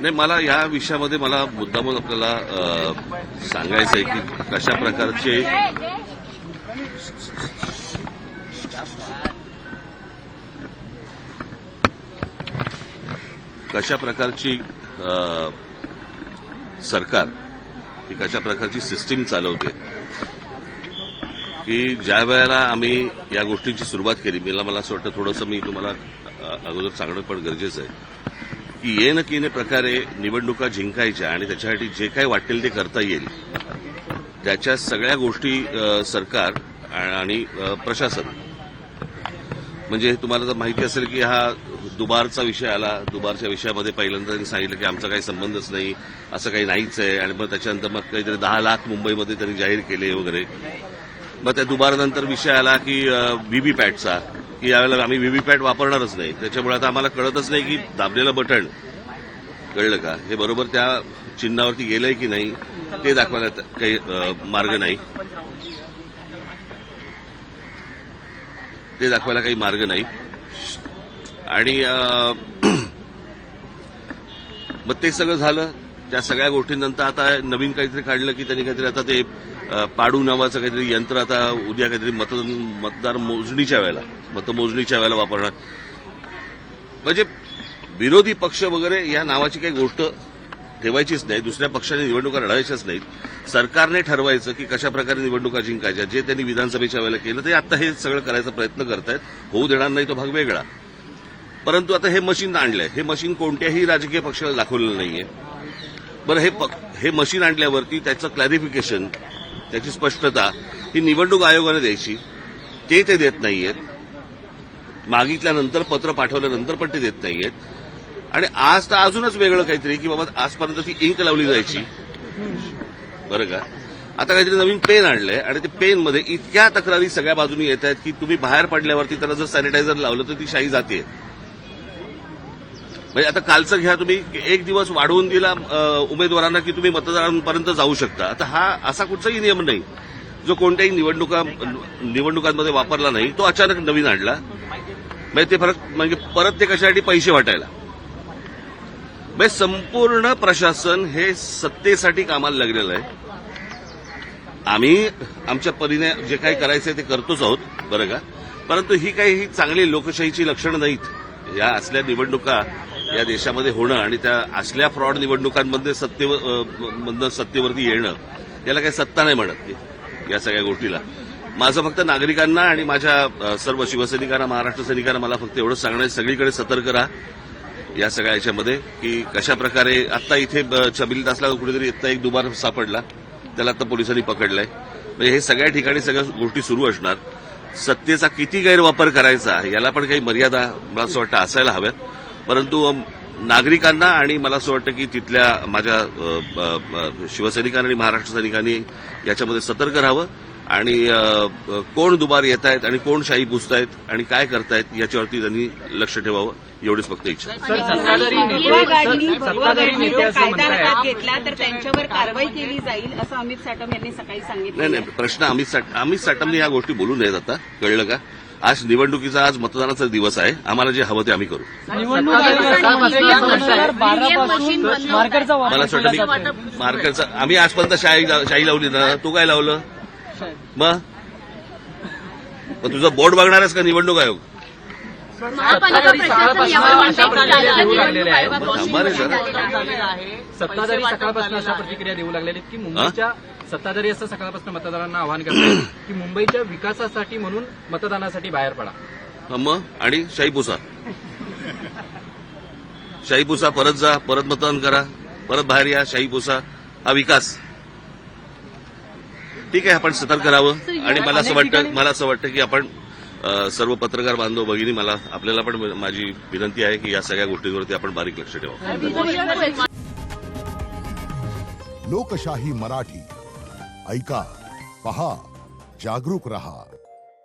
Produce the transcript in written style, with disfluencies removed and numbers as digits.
नाही, मला या विषयामध्ये मला मुद्दामून आपल्याला सांगायचं आहे की कशा प्रकारची सरकार ही कशा प्रकारची सिस्टीम चालवते की ज्या वेळेला आम्ही या गोष्टींची सुरुवात केली, मला असं वाटतं थोडंसं मी तुम्हाला अगोदर सांगणं पण गरजेचं आहे की येन केने प्रकारे निवडणुका जिंकायच्या आणि त्याच्यासाठी जे काही वाटेल ते करता येईल त्याच्या सगळ्या गोष्टी सरकार आणि प्रशासन, म्हणजे तुम्हाला तर माहिती असेल की हा दुबारचा विषय आला. दुबारच्या विषयामध्ये पहिल्यांदा त्यांनी सांगितलं की आमचा काही संबंधच नाही, असं काही नाहीच आहे. आणि मग त्याच्यानंतर मग काहीतरी 10 लाख मुंबईमध्ये त्यांनी जाहीर केले वगैरे. मग त्या दुबारनंतर विषय आला की व्हीव्हीपॅटचा, की यावेळेला आम्ही व्हीव्हीपॅट वापरणारच नाही. त्याच्यामुळे आता आम्हाला कळतच नाही की दाबलेलं बटण कळलं का हे बरोबर त्या चिन्हावरती गेलंय की नाही ते दाखवायला काही मार्ग नाही. आणि मग ते सगळं झालं. त्या सगळ्या गोष्टींनंतर आता नवीन काहीतरी काढलं की त्यांनी काहीतरी आता ते पाडू नावाचं काहीतरी यंत्र आता उद्या काहीतरी मतदार मतमोजणीच्या वेळेला वापरणार. म्हणजे विरोधी पक्ष वगैरे या नावाची काही गोष्ट ठेवायचीच नाही. दुसऱ्या पक्षाने निवडणुका लढायच्याच नाहीत. सरकारने ठरवायचं की कशा प्रकारे निवडणुका जिंकायच्या. जे त्यांनी विधानसभेच्या वेळेला केलं ते आता हे सगळं करायचा प्रयत्न करतायत. होऊ देणार नाही तो भाग वेगळा. परंतु आता हे मशीन आणलंय. हे मशीन कोणत्याही राजकीय पक्षाला दाखवलेलं नाहीये. बरं, हे मशीन आणल्यावरती त्याचं क्लॅरिफिकेशन, त्याची स्पष्टता ही निवडणूक आयोगाने द्यायची. ते देत नाहीयेत. मागितल्यानंतर, पत्र पाठवल्यानंतर पण ते देत नाहीयेत. आणि आज तर अजूनच वेगळं काहीतरी की बाबा आजपर्यंत ती इंक लावली जायची, बरं का. आता काहीतरी नवीन पेन आणलंय आणि ते पेनमध्ये इतक्या तक्रारी सगळ्या बाजूनी येत आहेत की तुम्ही बाहेर पडल्यावरती त्याला जर सॅनिटायझर लावलं तर ती शाई जाते. म्हणजे आता कालचं घ्या तुम्ही, एक दिवस वाढवून दिला उमेदवारांना की तुम्ही मतदारांपर्यंत जाऊ शकता. आता हा असा कुठचाही नियम नाही जो कोणत्याही निवडणुकांमध्ये वापरला नाही. तो अचानक नवीन आणला. म्हणजे ते म्हणजे परत ते कशासाठी पैसे वाटायला. म्हणजे संपूर्ण प्रशासन हे सत्तेसाठी कामाला लागलेलं आहे. आम्ही आमच्या परीने जे काही करायचंय ते करतोच आहोत, बरं का. परंतु ही काही चांगली लोकशाहीची लक्षणं नाहीत. या असल्या निवडणुका या देशामध्ये होणं आणि त्या असल्या फ्रॉड निवडणुकांमध्ये सत्तेवरती येणं याला काही सत्ता नाही म्हणत या सगळ्या गोष्टीला. माझं फक्त नागरिकांना आणि माझ्या सर्व शिवसैनिकांना, महाराष्ट्र सैनिकांना मला फक्त एवढंच सांगणं, सगळीकडे सतर्क राहा या सगळ्या याच्यामध्ये की कशा प्रकारे. आता इथे छबिल तासला कुठेतरी इथला एक दुबार सापडला, त्याला आता पोलिसांनी पकडलाय. म्हणजे हे सगळ्या ठिकाणी सगळ्या गोष्टी सुरू असणार. सत्तेचा किती गैरवापर करायचा याला पण काही मर्यादा मला असं वाटतं असायला हव्यात. परंतु नागरिकांना आणि मला असं वाटतं की तिथल्या माझ्या शिवसैनिकांनी आणि महाराष्ट्र सैनिकांनी याच्यामध्ये सतर्क राहावं आणि कोण दुबार येत आहेत आणि कोण शाही पुसतायत आणि काय करतायत याच्यावरती त्यांनी लक्ष ठेवावं, एवढीच फक्त इच्छा. कायदा घेतला तर त्यांच्यावर कारवाई केली जाईल असं अमित साटम यांनी सकाळी सांगितलं. नाही, प्रश्न अमित साटमने या गोष्टी बोलू नयेत. आता कळलं का. आज निवडणुकीचा, आज मतदानाचा दिवस आहे. आम्हाला जे हवं ते आम्ही करू. मला असं वाटतं मार्करचा आम्ही आजपर्यंत शाही लावली ना. तू काय लावलं मग तुझं बोर्ड बघणारच का निवडणूक आयोग. सत्ताधारी सकाळपासून अशा प्रतिक्रिया देऊ लागलेल्या की मुंबईच्या सत्ताधारी असं सकाळपासून मतदारांना आवाहन करतात की मुंबईच्या विकासासाठी म्हणून मतदानासाठी बाहेर पडा. मग आणि शाही पुसा, परत जा, परत मतदान करा, परत बाहेर या, शाही पुसा. हा विकास ठीक आहे. आपण सतर्क करावं. आणि मला असं वाटतं की आपण सर्व पत्रकार बांधव भगिनी, आपल्याला पण माझी विनंती आहे की या सगळ्या गोष्टींवरती आपण बारीक लक्ष ठेवावं. लोकशाही मराठी ऐका, पहा, जागरूक रहा.